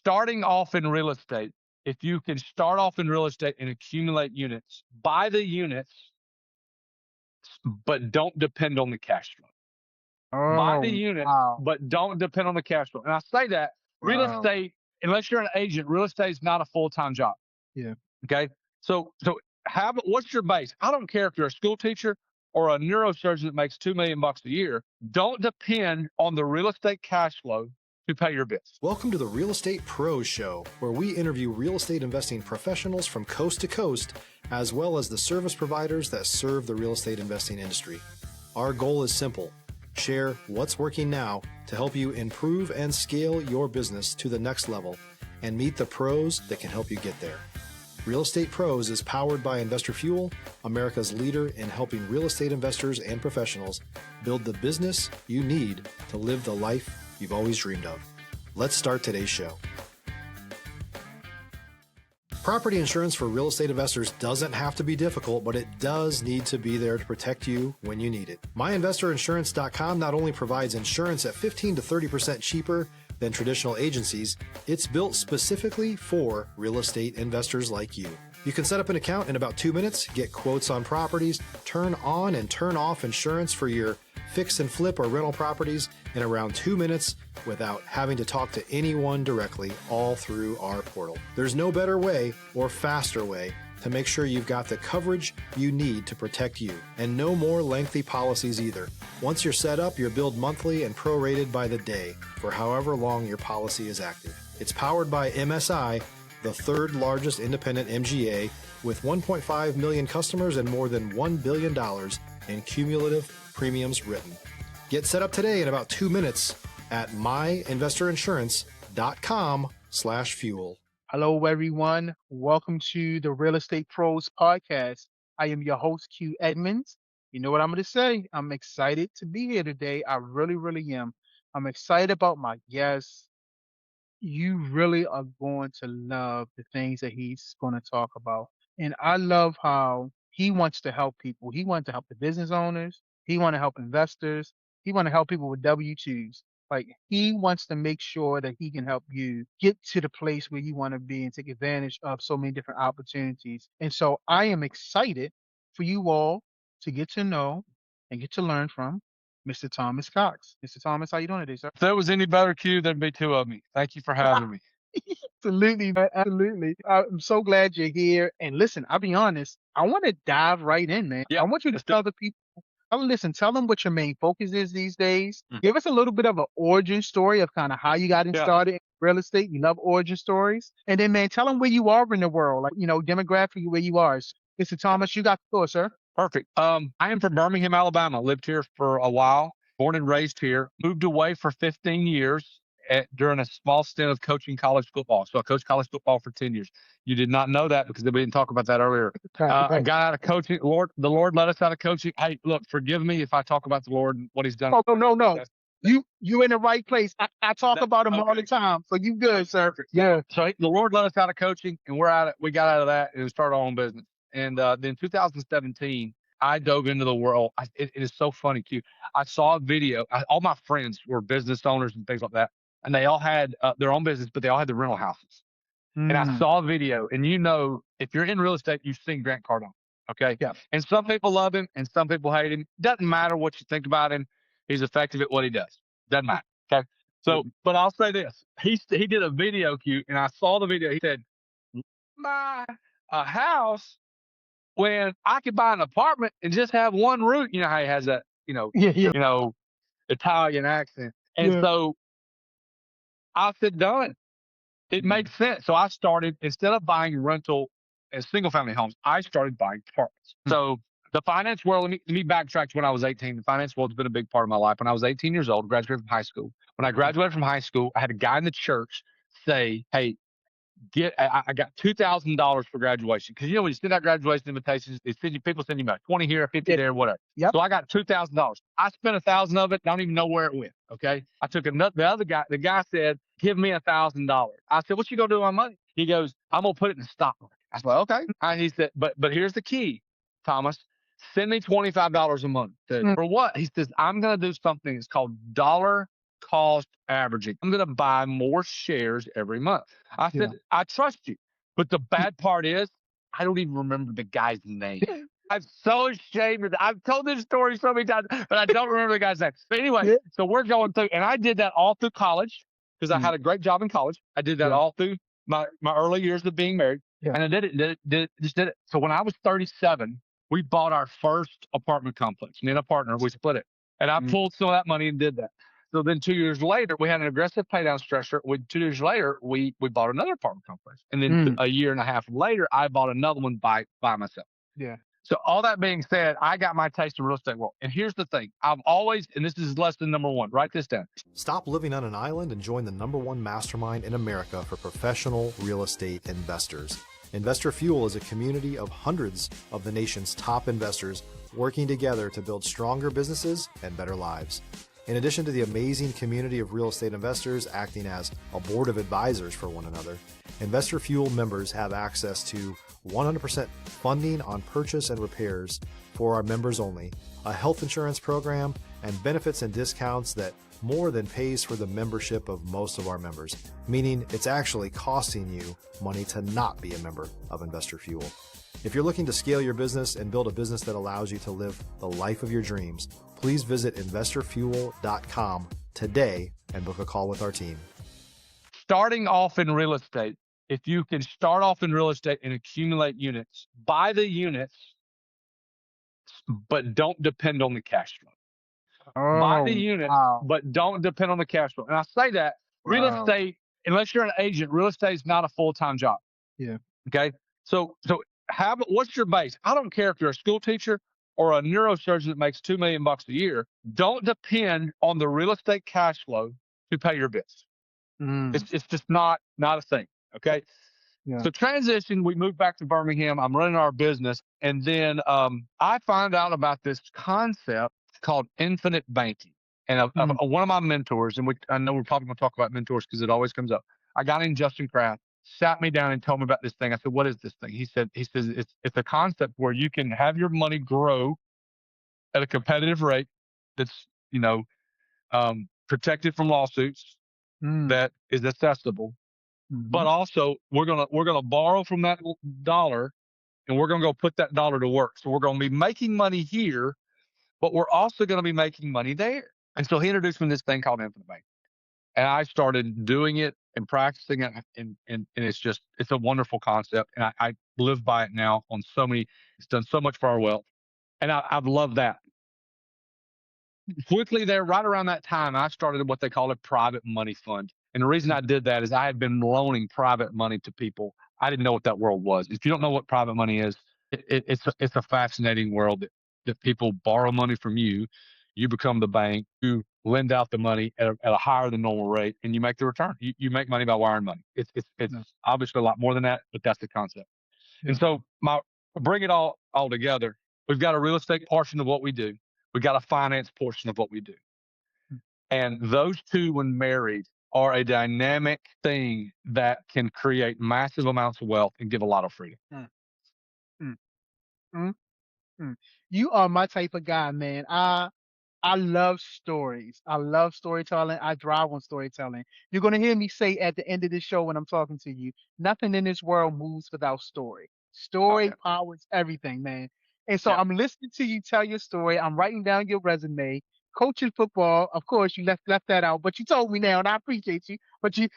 starting off in real estate, if you can start off in real estate and accumulate units, buy the units, but don't depend on the cash flow. Buy the Oh, units, wow. but don't depend on the cash flow. And I say that real Wow. estate, unless you're an agent, real estate is not a full-time job. Yeah. Okay. So what's your base? I don't care if you're a school teacher or a neurosurgeon that makes $2 million a year. Don't depend on the real estate cash flow to pay your bills. Welcome to the Real Estate Pros Show, where we interview real estate investing professionals from coast to coast, as well as the service providers that serve the real estate investing industry. Our goal is simple: share what's working now to help you improve and scale your business to the next level and meet the pros that can help you get there. Real Estate Pros is powered by Investor Fuel, America's leader in helping real estate investors and professionals build the business you need to live the life you've always dreamed of. Let's start today's show. Property insurance for real estate investors doesn't have to be difficult, but it does need to be there to protect you when you need it. MyInvestorInsurance.com not only provides insurance at 15 to 30% cheaper than traditional agencies, it's built specifically for real estate investors like you. You can set up an account in about 2 minutes, get quotes on properties, turn on and turn off insurance for your fix and flip or rental properties in around 2 minutes without having to talk to anyone directly, all through our portal. There's no better way or faster way to make sure you've got the coverage you need to protect you, and no more lengthy policies either. Once you're set up, you're billed monthly and prorated by the day for however long your policy is active. It's powered by MSI, the third largest independent MGA, with 1.5 million customers and more than $1 billion in cumulative premiums written. Get set up today in about 2 minutes at myinvestorinsurance.com/fuel. Hello, everyone. Welcome to the Real Estate Pros Podcast. I am your host, Q Edmonds. You know what I'm going to say? I'm excited to be here today. I really, really am. I'm excited about my guest. You really are going to love the things that he's going to talk about. And I love how he wants to help people. He wants to help the business owners. He wants to help investors. He wants to help people with W-2s. Like, he wants to make sure that he can help you get to the place where you want to be and take advantage of so many different opportunities. And so I am excited for you all to get to know and get to learn from Mr. Thomas Cox. Mr. Thomas, how you doing today, sir? If there was any better Q, there'd be two of me. Thank you for having me. Absolutely, man. Absolutely. I'm so glad you're here. And listen, I'll be honest, I want to dive right in, man. Yeah, I want you to let's do tell the people, tell them what your main focus is these days. Mm. Give us a little bit of an origin story of kind of how you got started in real estate. You love origin stories. And then, man, tell them where you are in the world, like, demographically where you are. So, Mr. Thomas, you got the floor, sir. Perfect. I am from Birmingham, Alabama. Lived here for a while, born and raised here, moved away for 15 years during a small stint of coaching college football. So I coached college football for 10 years. You did not know that because we didn't talk about that earlier. I got out of coaching. The Lord let us out of coaching. Hey, look, forgive me if I talk about the Lord and what he's done. Oh, no. You in the right place. I talk about him all the time. So you good, sir. Yeah. So the Lord let us out of coaching, and we got out of that and started our own business. And then 2017, I dove into the world. It is so funny, too. I saw a video. All my friends were business owners and things like that. And they all had their own business, but they all had the rental houses. And I saw a video. And if you're in real estate, you've seen Grant Cardone. Okay. Yeah. And some people love him and some people hate him. Doesn't matter what you think about him. He's effective at what he does. Doesn't matter. Okay. So, but I'll say this. He did a video, Q, and I saw the video. He said, buy a house when I could buy an apartment and just have one room. You know how he has that, Italian accent. And so I said, done. It makes sense. So I started, instead of buying rental and single family homes, I started buying apartments. So the finance world, let me backtrack to when I was 18. The finance world's been a big part of my life. When I was 18 years old, graduated from high school. When I graduated from high school, I had a guy in the church say, hey, I got $2,000 for graduation. Because when you send out graduation invitations, people send you about 20 here, 50 there, whatever. Yep. So I got $2,000. I spent $1,000 of it. Don't even know where it went. Okay. I took the guy said, give me $1,000. I said, what you gonna do with my money? He goes, I'm gonna put it in the stock market. I said, well, okay. And he said, but here's the key, Thomas. Send me $25 a month. For what? He says, I'm gonna do something. It's called dollar cost averaging. I'm going to buy more shares every month. I said, I trust you. But the bad part is, I don't even remember the guy's name. I'm so ashamed of that. I've told this story so many times, but I don't remember the guy's name. But anyway, so we're going through, and I did that all through college because I had a great job in college. I did that all through my early years of being married. And I just did it. So when I was 37, we bought our first apartment complex. Me and a partner, we split it. And I pulled some of that money and did that. So then 2 years later, we had an aggressive pay down structure. 2 years later, we bought another apartment complex. And then a year and a half later, I bought another one by myself. Yeah. So all that being said, I got my taste of real estate world. And here's the thing. I've always, and this is lesson number one, write this down. Stop living on an island and join the #1 mastermind in America for professional real estate investors. Investor Fuel is a community of hundreds of the nation's top investors working together to build stronger businesses and better lives. In addition to the amazing community of real estate investors acting as a board of advisors for one another, Investor Fuel members have access to 100% funding on purchase and repairs for our members only, a health insurance program, and benefits and discounts that more than pays for the membership of most of our members, meaning it's actually costing you money to not be a member of Investor Fuel. If you're looking to scale your business and build a business that allows you to live the life of your dreams, please visit investorfuel.com today and book a call with our team. Starting off in real estate, if you can start off in real estate and accumulate units, buy the units, but don't depend on the cash flow. Buy the units, but don't depend on the cash flow. And I say that real estate, unless you're an agent, real estate is not a full-time job. Yeah. Okay. So what's your base? I don't care if you're a school teacher or a neurosurgeon that makes $2 million a year. Don't depend on the real estate cash flow to pay your bills. It's just not a thing. Okay. Yeah. So transition, we moved back to Birmingham. I'm running our business. And then I found out about this concept called infinite banking. And one of my mentors, and I know we're probably going to talk about mentors because it always comes up. A guy named Justin Kraft sat me down and told me about this thing. I said, what is this thing? He says it's a concept where you can have your money grow at a competitive rate that's, protected from lawsuits, that is accessible. But also we're gonna borrow from that dollar and we're gonna go put that dollar to work. So we're gonna be making money here, but we're also gonna be making money there. And so he introduced me to this thing called infinite banking. And I started doing it and practicing it, and it's a wonderful concept. And I live by it now on so many. It's done so much for our wealth, and I've loved that. Quickly there, right around that time, I started what they call a private money fund. And the reason I did that is I had been loaning private money to people. I didn't know what that world was. If you don't know what private money is, it's a fascinating world that people borrow money from you. You become the bank. You lend out the money at a higher than normal rate, and you make the return. You make money by wiring money. It's obviously a lot more than that, but that's the concept. Yeah. And so bring it all together. We've got a real estate portion of what we do. We've got a finance portion of what we do. And those two, when married, are a dynamic thing that can create massive amounts of wealth and give a lot of freedom. You are my type of guy, man. I love stories. I love storytelling. I drive on storytelling. You're going to hear me say at the end of the show when I'm talking to you, nothing in this world moves without story. Story powers everything, man. And so I'm listening to you tell your story. I'm writing down your resume. Coaching football, of course, you left that out, but you told me now, and I appreciate you. But you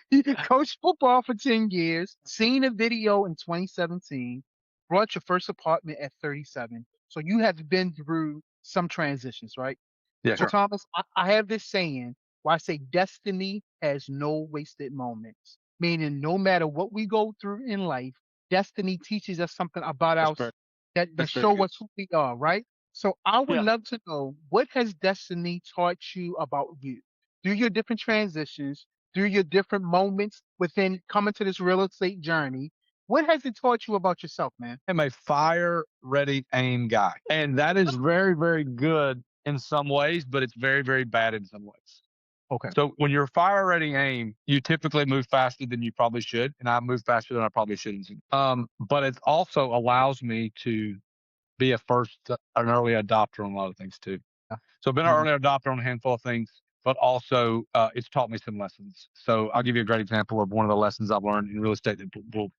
coached football for 10 years, seen a video in 2017, bought your first apartment at 37. So you have been through some transitions, right? Yeah. So, Thomas, I have this saying where I say destiny has no wasted moments, meaning no matter what we go through in life, destiny teaches us something about us that show us who we are, right? So I would love to know, what has destiny taught you about you through your different transitions, through your different moments within coming to this real estate journey? What has it taught you about yourself, man? I'm a fire, ready, aim guy. And that is very, very good in some ways, but it's very, very bad in some ways. Okay. So when you're fire, ready, aim, you typically move faster than you probably should. And I move faster than I probably shouldn't. But it also allows me to be an early adopter on a lot of things too. So I've been an early adopter on a handful of things. but also it's taught me some lessons. So I'll give you a great example of one of the lessons I've learned in real estate that will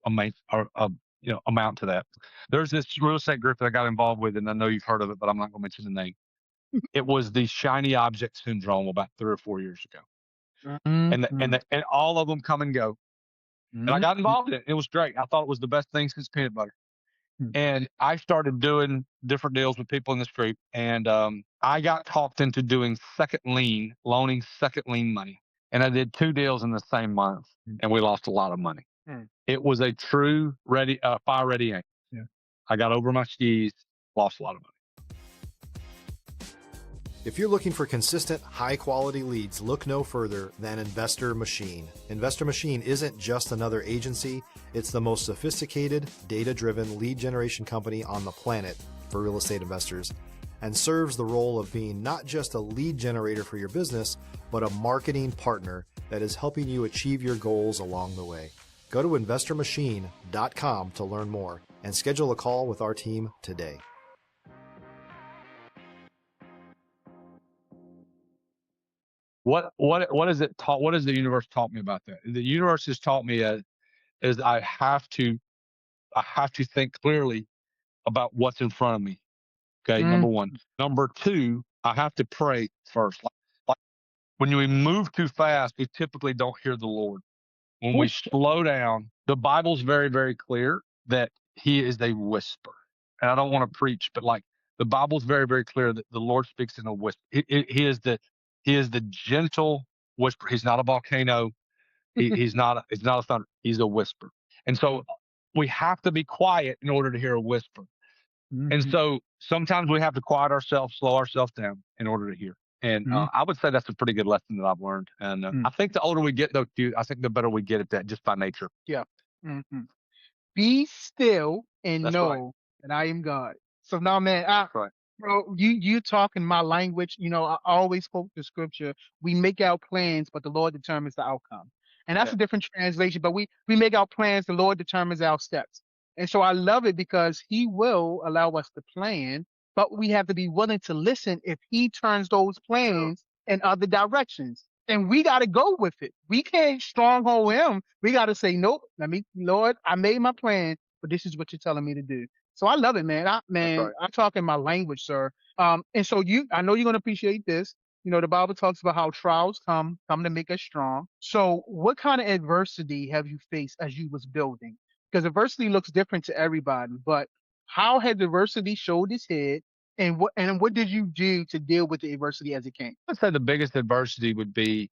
amount to that. There's this real estate group that I got involved with, and I know you've heard of it, but I'm not going to mention the name. It was the shiny object syndrome about 3 or 4 years ago, and all of them come and go. And I got involved in it. It was great. I thought it was the best thing since peanut butter. And I started doing different deals with people in this group, and I got talked into doing loaning second lien money. And I did 2 deals in the same month, and we lost a lot of money. It was a true fire ready aim. Yeah. I got over my skis, lost a lot of money. If you're looking for consistent, high-quality leads, look no further than Investor Machine. Investor Machine isn't just another agency. It's the most sophisticated, data-driven lead generation company on the planet for real estate investors, and serves the role of being not just a lead generator for your business, but a marketing partner that is helping you achieve your goals along the way. Go to investormachine.com to learn more and schedule a call with our team today. What is it taught? What has the universe taught me about that? The universe has taught me is I have to think clearly about what's in front of me. Okay, number one. Number two, I have to pray first. Like when we move too fast, we typically don't hear the Lord. When we slow down, the Bible's very, very clear that He is a whisper. And I don't want to preach, but like the Bible's very, very clear that the Lord speaks in a whisper. He is the gentle whisper. He's not a volcano. He's not a thunder. He's a whisper. And so we have to be quiet in order to hear a whisper. And so sometimes we have to quiet ourselves, slow ourselves down in order to hear. And I would say that's a pretty good lesson that I've learned. And I think the older we get, though, I think the better we get at that just by nature. Yeah. Be still and That's know that I am God. So now, man, Right. bro, you talking my language. You know, I always quote the scripture. We make our plans, but the Lord determines the outcome. And that's a different translation, but we make our plans, the Lord determines our steps. And so I love it because He will allow us to plan, but we have to be willing to listen if He turns those plans in other directions. And we got to go with it. We can't stronghold Him. We got to say, nope, Lord, I made my plan, but this is what you're telling me to do. So I love it, man. I'm talking my language, sir. And so I know you're going to appreciate this. You know, the Bible talks about how trials come to make us strong. So what kind of adversity have you faced as you was building? Because adversity looks different to everybody, but how has adversity showed its head, and what did you do to deal with the adversity as it came? I'd say the biggest adversity would be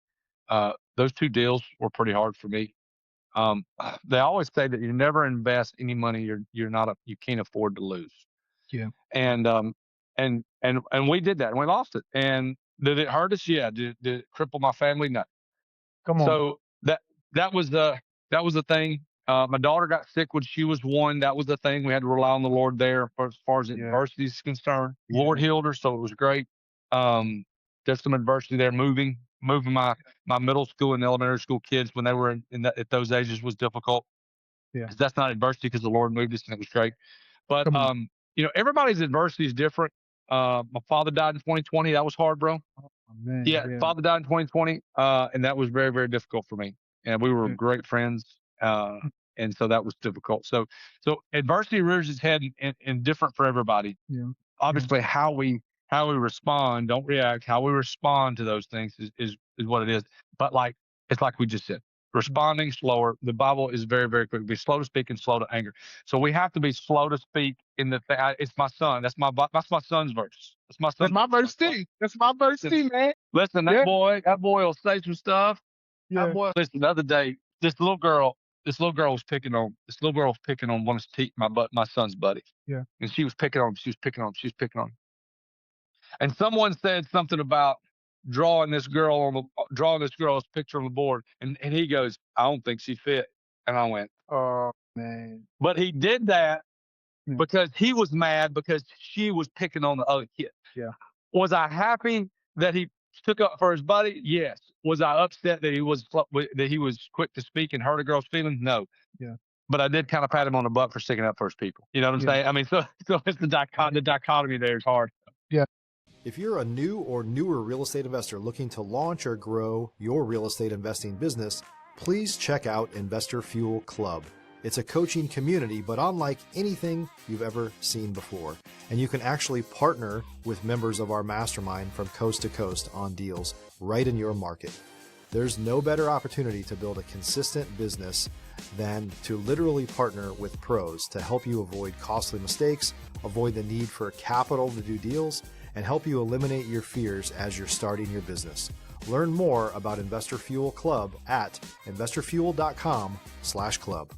those 2 deals were pretty hard for me. They always say that you never invest any money you can't afford to lose. Yeah. And we did that and we lost it. And did it hurt us? Yeah. Did it cripple my family? No. Come on. So that was the thing. My daughter got sick when she was 1. That was the thing. We had to rely on the Lord there as far as adversity is concerned. Lord healed her, so it was great. There's some adversity there. Moving my middle school and elementary school kids when they were at those ages was difficult. Yeah. That's not adversity because the Lord moved us and it was great. But everybody's adversity is different. My father died in 2020. That was hard, bro. Oh, man, Father died in 2020, and that was very, very difficult for me. And we were great friends, and so that was difficult. So adversity rears its head in different for everybody. Yeah. Obviously, how we respond, don't react. How we respond to those things is what it is. But it's like we just said, responding slower. The Bible is very, very quick. Be slow to speak and slow to anger. So we have to be slow to speak in the thing. It's my son. That's my son's verse. That's my son. That's my verse too. That's my verse too, man. Listen, that boy will say some stuff. Yeah. That boy, listen, the other day, this little girl was picking on one of my son's buddies. Yeah. And she was picking on him. And someone said something about drawing this girl's picture on the board. And he goes, I don't think she fit. And I went, oh man. But he did that because he was mad because she was picking on the other kid. Yeah. Was I happy that he took up for his buddy? Yes. Was I upset that he was quick to speak and hurt a girl's feelings? No. Yeah. But I did kind of pat him on the butt for sticking up for his people. You know what I'm saying? I mean, so it's the dichotomy there is hard. Yeah. If you're a new or newer real estate investor looking to launch or grow your real estate investing business, please check out Investor Fuel Club. It's a coaching community, but unlike anything you've ever seen before. And you can actually partner with members of our mastermind from coast to coast on deals right in your market. There's no better opportunity to build a consistent business than to literally partner with pros to help you avoid costly mistakes, avoid the need for capital to do deals, and help you eliminate your fears as you're starting your business. Learn more about Investor Fuel Club at investorfuel.com/club.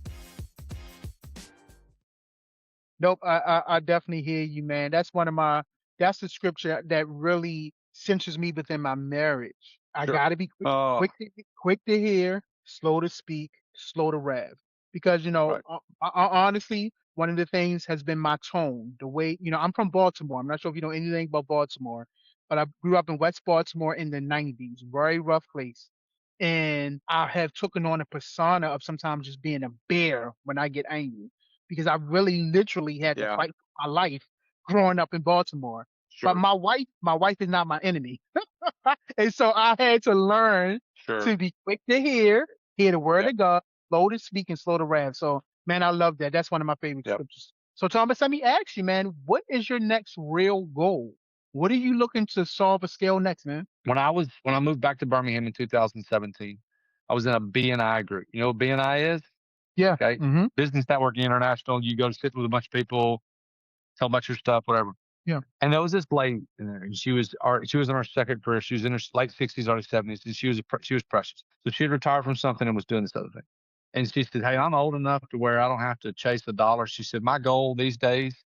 Nope, I definitely hear you, man. That's the scripture that really centers me within my marriage. I Sure. gotta be quick to hear, slow to speak, slow to rev. Because, Right. honestly, one of the things has been my tone. The way, I'm from Baltimore. I'm not sure if you know anything about Baltimore, but I grew up in West Baltimore in the 90s, very rough place. And I have taken on a persona of sometimes just being a bear when I get angry because I really literally had to Yeah. fight for my life growing up in Baltimore. Sure. But my wife is not my enemy. And so I had to learn Sure. to be quick to hear the word Yep. of God, slow to speak and slow to wrath. So, man, I love that. That's one of my favorite Yep. scriptures. So, Thomas, let me ask you, man, what is your next real goal? What are you looking to solve or scale next, man? When I moved back to Birmingham in 2017, I was in a BNI group. You know what BNI is? Yeah. Okay. Mm-hmm. Business Networking International. You go to sit with a bunch of people, tell about your stuff, whatever. Yeah. And there was this lady in there, and she was in her second career. She was in her late 60s, early 70s, and she was precious. So she had retired from something and was doing this other thing. And she said, "Hey, I'm old enough to where I don't have to chase the dollar." She said, "My goal these days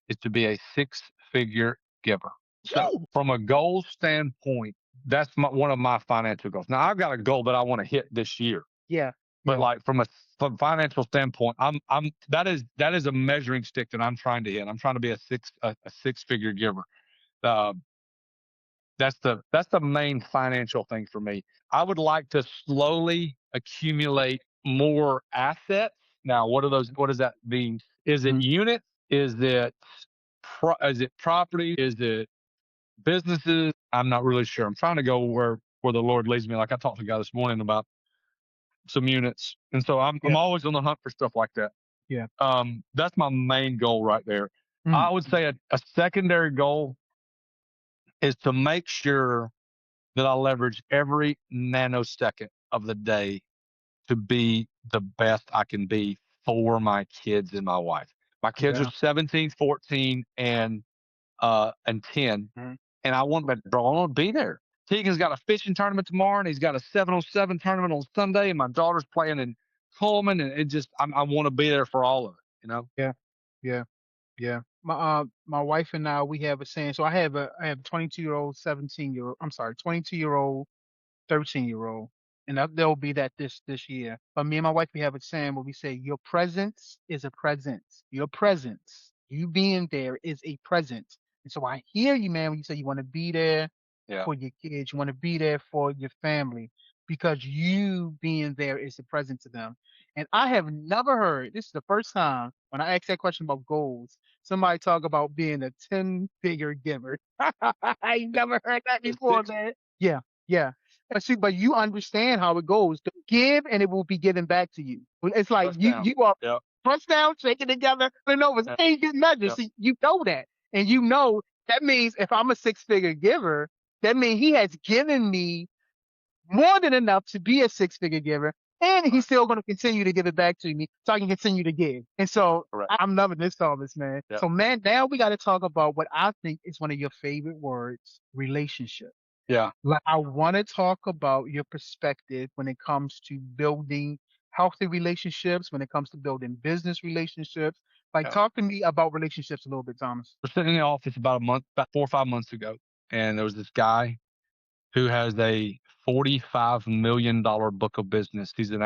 is to be a six-figure giver." So Woo! from a goal standpoint, that's one of my financial goals. Now I've got a goal that I want to hit this year, Yeah. but Yeah. like from financial standpoint, that is a measuring stick that I'm trying to hit. I'm trying to be a six-figure giver. Uh, that's the main financial thing for me. I would like to slowly accumulate more assets. Now, what does that mean? Is it Mhm. units? Is it property? Is it businesses? I'm not really sure. I'm trying to go where the Lord leads me. Like I talked to a guy this morning about some units, and so I'm Yeah. always on the hunt for stuff like that. Yeah. That's my main goal right there. Mm. I would say a secondary goal is to make sure that I leverage every nanosecond of the day to be the best I can be for my kids and my wife. My kids are Yeah. 17, 14, and 10, Mhm. and I want to be there. Tegan's got a fishing tournament tomorrow, and he's got a 7-on-7 tournament on Sunday, and my daughter's playing in Coleman, and I want to be there for all of it, you know? Yeah. Yeah. Yeah. My wife and I, we have a saying. So I have a 22-year-old, 17-year-old. I'm sorry, 22-year-old, 13-year-old, and there'll be that this year. But me and my wife, we have a saying where we say, "Your presence is a presence. Your presence, you being there, is a presence." And so I hear you, man, when you say you want to be there Yeah. for your kids, you want to be there for your family, because you being there is a present to them. And I have never heard, this is the first time when I asked that question about goals, somebody talk about being a 10-figure giver. I never heard that before, man. Yeah, yeah. But you understand how it goes. Give and it will be given back to you. It's like Touchdown. you are Yeah. pressed down, shaking together, and over. Yeah. Ain't good measure. Yeah. See, you know that. And you know that means if I'm a six-figure giver, that means he has given me more than enough to be a six-figure giver. And he's still going to continue to give it back to me so I can continue to give. And so Correct. I'm loving this, Thomas, man. Yeah. So, man, now we got to talk about what I think is one of your favorite words, relationship. Yeah. Like, I want to talk about your perspective when it comes to building healthy relationships, when it comes to building business relationships. Like, Yeah. talk to me about relationships a little bit, Thomas. We're sitting in the office about 4 or 5 months ago, and there was this guy who has a $45 million book of business. He's an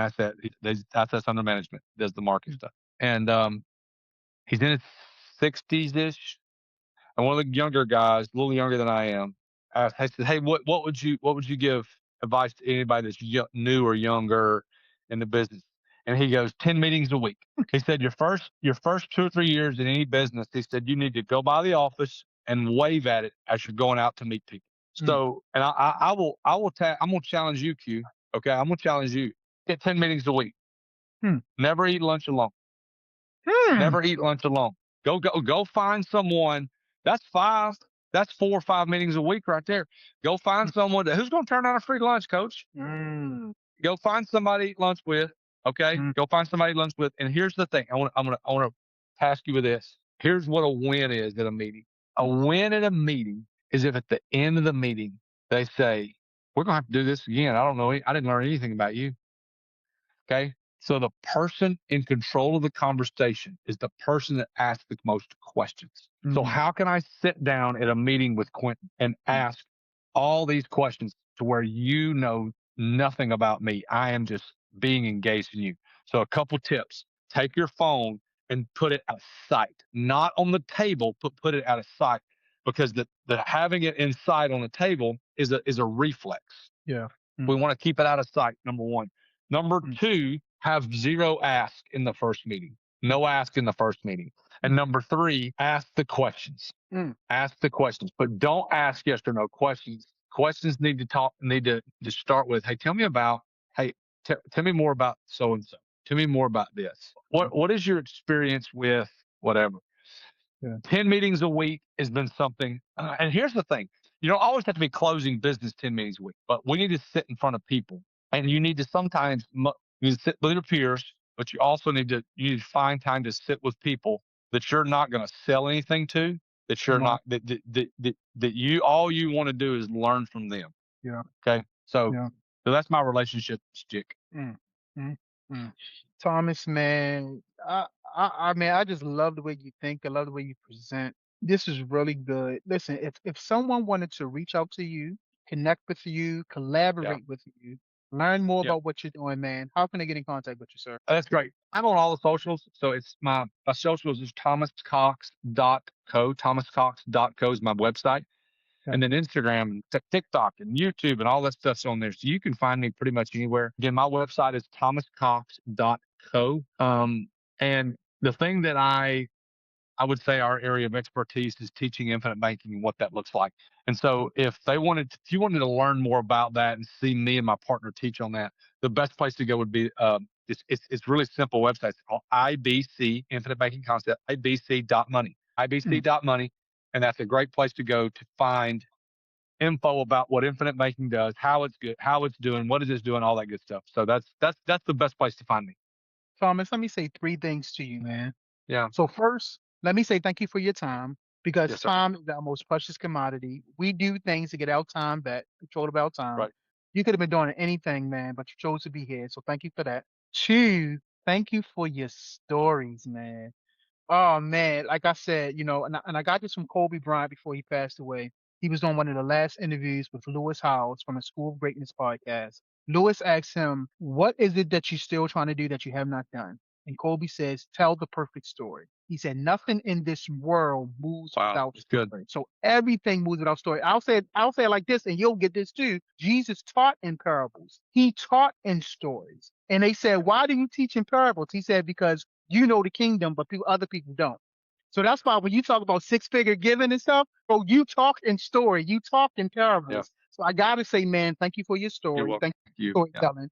there's assets under management, does the market stuff. And he's in his 60s ish. And one of the younger guys, a little younger than I am, asked, I said, "Hey, what would you give advice to anybody that's new or younger in the business?" And he goes, 10 meetings a week. He said, your first 2 or 3 years in any business, he said, you need to go by the office, and wave at it as you're going out to meet people. So, and I'm going to challenge you, Q. Okay. I'm going to challenge you. Get 10 meetings a week. Never eat lunch alone. Never eat lunch alone. Go find someone. That's 4 or 5 meetings a week right there. Go find someone who's going to turn out a free lunch, coach. Go find somebody to eat lunch with. Okay. Go find somebody to eat lunch with. And here's the thing. I want to task you with this. Here's what a win is at a meeting. A win at a meeting is if at the end of the meeting, they say, we're going to have to do this again. I don't know. I didn't learn anything about you. Okay. So the person in control of the conversation is the person that asks the most questions. So how can I sit down at a meeting with Quentin and ask all these questions to where you know nothing about me? I am just being engaged in you. So a couple tips. Take your phone and put it out of sight, not on the table, but put it out of sight, because the having it in sight on the table is a reflex. Yeah. We want to keep it out of sight, number one. Number two, have zero ask in the first meeting. No ask in the first meeting. And number three, ask the questions. Ask the questions, but don't ask yes or no questions. Questions need to start with, hey, tell me tell me more about so-and-so. Tell me more about this. What is your experience with whatever? 10 meetings a week has been something. And here's the thing. You don't always have to be closing business 10 meetings a week, but we need to sit in front of people. And you need to sometimes sit with your peers, but you also need to find time to sit with people that you're not going to sell anything to, that you're not, that you, all you want to do is learn from them. Yeah. Okay. So that's my relationship stick. Thomas, man, I just love the way you think. I love the way you present. This is really good. Listen, if someone wanted to reach out to you, connect with you, collaborate with you, learn more about what you're doing, man, how can they get in contact with you, sir? That's great. I'm on all the socials. So it's my socials is thomascox.co. Thomascox.co is my website. And then Instagram, and TikTok, and YouTube, and all that stuff's on there. So you can find me pretty much anywhere. Again, my website is thomascox.co. And the thing that I would say our area of expertise is teaching infinite banking and what that looks like. And so if you wanted to learn more about that and see me and my partner teach on that, the best place to go would be it's really simple website. It's called IBC, Infinite Banking Concept, ibc.money, ibc.money. And that's a great place to go to find info about what infinite banking does, how it's good, how it's doing, what is it doing, all that good stuff. So that's the best place to find me. Thomas, let me say 3 things to you, man. Yeah. So first, let me say thank you for your time, because time is our most precious commodity. We do things to get our time back, control of our time. Right. You could have been doing anything, man, but you chose to be here. So thank you for that. 2, thank you for your stories, man. Oh man, like I said, and I got this from Kobe Bryant before he passed away. He was on one of the last interviews with Lewis Howes from the School of Greatness podcast. Lewis asked him, "What is it that you're still trying to do that you have not done?" And Kobe says, "Tell the perfect story." He said, "Nothing in this world moves without story." Good. So everything moves without story. I'll say it like this, and you'll get this too. Jesus taught in parables. He taught in stories. And they said, "Why do you teach in parables?" He said, "Because you know the kingdom, but other people don't." So that's why when you talk about 6-figure giving and stuff, bro, you talk in story, you talk in parables. Yeah. So I gotta say, man, thank you for your story. Thank you for storytelling.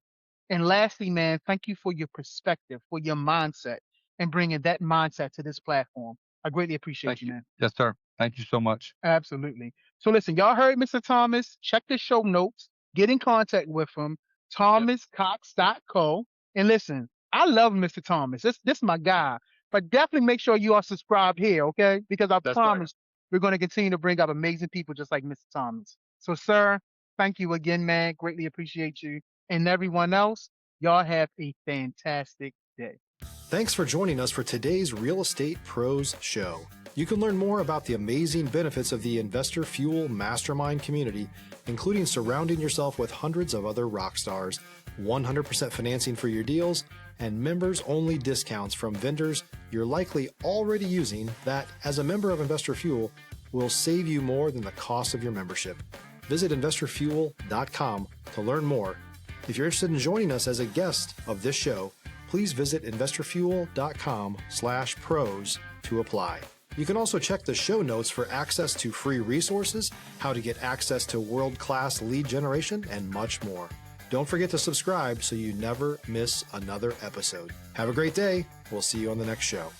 And lastly, man, thank you for your perspective, for your mindset, and bringing that mindset to this platform. I greatly appreciate you, man. Yes, sir. Thank you so much. Absolutely. So listen, y'all heard Mr. Thomas. Check the show notes. Get in contact with him, thomascox.co. And listen, I love Mr. Thomas. This is my guy. But definitely make sure you are subscribed here, okay? Because I promise we're going to continue to bring up amazing people just like Mr. Thomas. So, sir, thank you again, man. Greatly appreciate you. And everyone else, y'all have a fantastic day. Thanks for joining us for today's Real Estate Pros Show. You can learn more about the amazing benefits of the Investor Fuel Mastermind community, including surrounding yourself with hundreds of other rock stars, 100% financing for your deals, and members-only discounts from vendors you're likely already using that, as a member of Investor Fuel, will save you more than the cost of your membership. Visit investorfuel.com to learn more. If you're interested in joining us as a guest of this show, please visit investorfuel.com/pros to apply. You can also check the show notes for access to free resources, how to get access to world-class lead generation, and much more. Don't forget to subscribe so you never miss another episode. Have a great day. We'll see you on the next show.